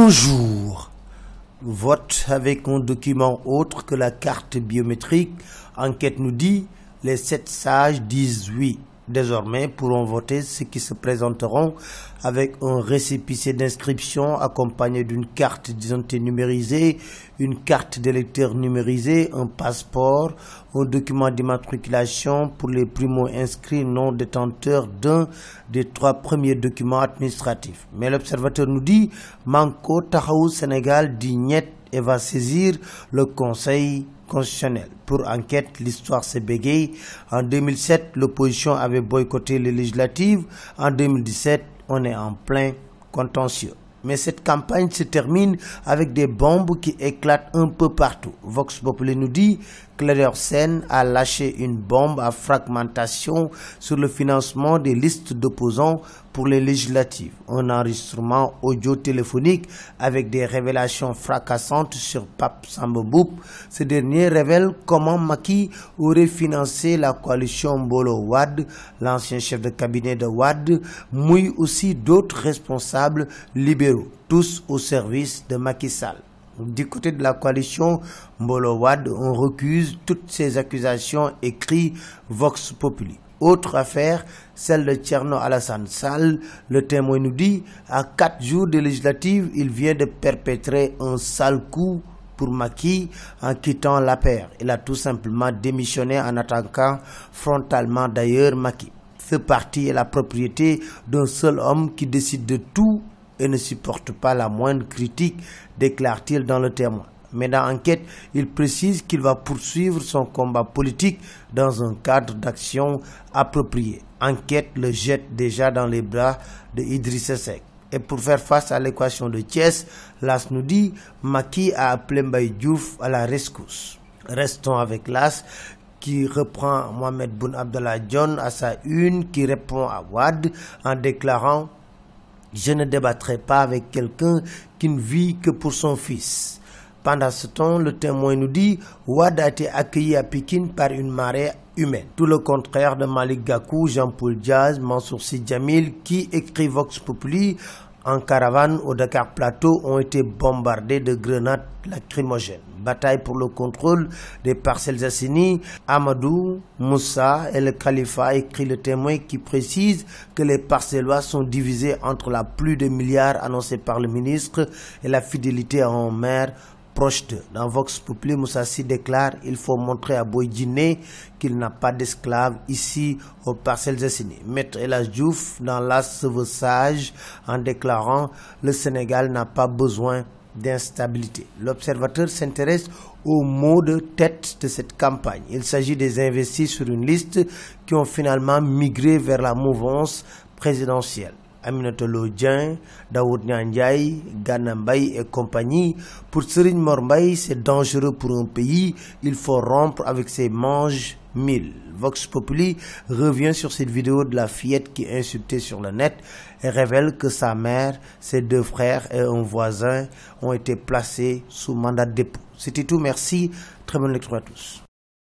Bonjour. Vote avec un document autre que la carte biométrique. Enquête nous dit, les 7 sages disent oui. Désormais pourront voter ceux qui se présenteront avec un récépissé d'inscription accompagné d'une carte d'identité numérisée, une carte d'électeur numérisée, un passeport, un document d'immatriculation pour les primo-inscrits non détenteurs d'un des 3 premiers documents administratifs. Mais l'observateur nous dit, Manko Taxawu Sénégal dit niet et va saisir le Conseil constitutionnel. Pour enquête, l'histoire s'est bégayée. En 2007, l'opposition avait boycotté les législatives. En 2017, on est en plein contentieux. Mais cette campagne se termine avec des bombes qui éclatent un peu partout. Vox Populi nous dit, Clédor Sène a lâché une bombe à fragmentation sur le financement des listes d'opposants pour les législatives. Un enregistrement audio-téléphonique avec des révélations fracassantes sur Pape Samba Mboup. Ce dernier révèle comment Macky aurait financé la coalition Mbolo Wade, l'ancien chef de cabinet de Wade, mais aussi d'autres responsables libéraux, tous au service de Macky Sall. Du côté de la coalition Mbolo Wade, on recuse toutes ces accusations, écrit Vox Populi. Autre affaire, celle de Thierno Alassane Sall. Le Témoin nous dit, à 4 jours de législative, il vient de perpétrer un sale coup pour Macky en quittant l'APR. Il a tout simplement démissionné en attaquant frontalement d'ailleurs Macky. Ce parti est la propriété d'un seul homme qui décide de tout et ne supporte pas la moindre critique, déclare-t-il dans le Témoin. Mais dans l'enquête, il précise qu'il va poursuivre son combat politique dans un cadre d'action approprié. Enquête le jette déjà dans les bras de Idrissa Seck. Et pour faire face à l'équation de Thiès, l'AS nous dit, Macky a appelé Mbaye Diouf à la rescousse. Restons avec l'AS qui reprend Mohamed Boun Abdallah Dionne à sa une, qui répond à Wade en déclarant « Je ne débattrai pas avec quelqu'un qui ne vit que pour son fils ». Pendant ce temps, le Témoin nous dit « Wade a été accueilli à Pékin par une marée humaine ». Tout le contraire de Malick Gakou, Jean-Paul Diaz, Mansour Sy Djamil, qui écrit Vox Populi, en caravane au Dakar Plateau, ont été bombardés de grenades lacrymogènes. Bataille pour le contrôle des Parcelles Assainies. Amadou, Moussa et le Khalifa, écrit le Témoin, qui précise que les Parcellois sont divisés entre la pluie de milliards annoncée par le ministre et la fidélité à un maire proche d'eux. Dans Vox Populi, Moussa Sy déclare « Il faut montrer à Boy Djiné qu'il n'a pas d'esclaves ici aux Parcelles Assainies ». Maître El Hadji Diouf, dans l'AS, se veut sage en déclarant « Le Sénégal n'a pas besoin d'instabilité ». L'Observateur s'intéresse aux mots de tête de cette campagne. Il s'agit des investis sur une liste qui ont finalement migré vers la mouvance présidentielle. Aminata Lo Dieng, Daoud Ndiaye, Gana Mbaye et compagnie. Pour Serigne Mor Mbaye, c'est dangereux pour un pays. Il faut rompre avec ces mange-mille. Vox Populi revient sur cette vidéo de la fillette qui insultait sur le net et révèle que sa mère, ses 2 frères et un voisin ont été placés sous mandat de dépôt. C'était tout, merci. Très bonne lecture à tous.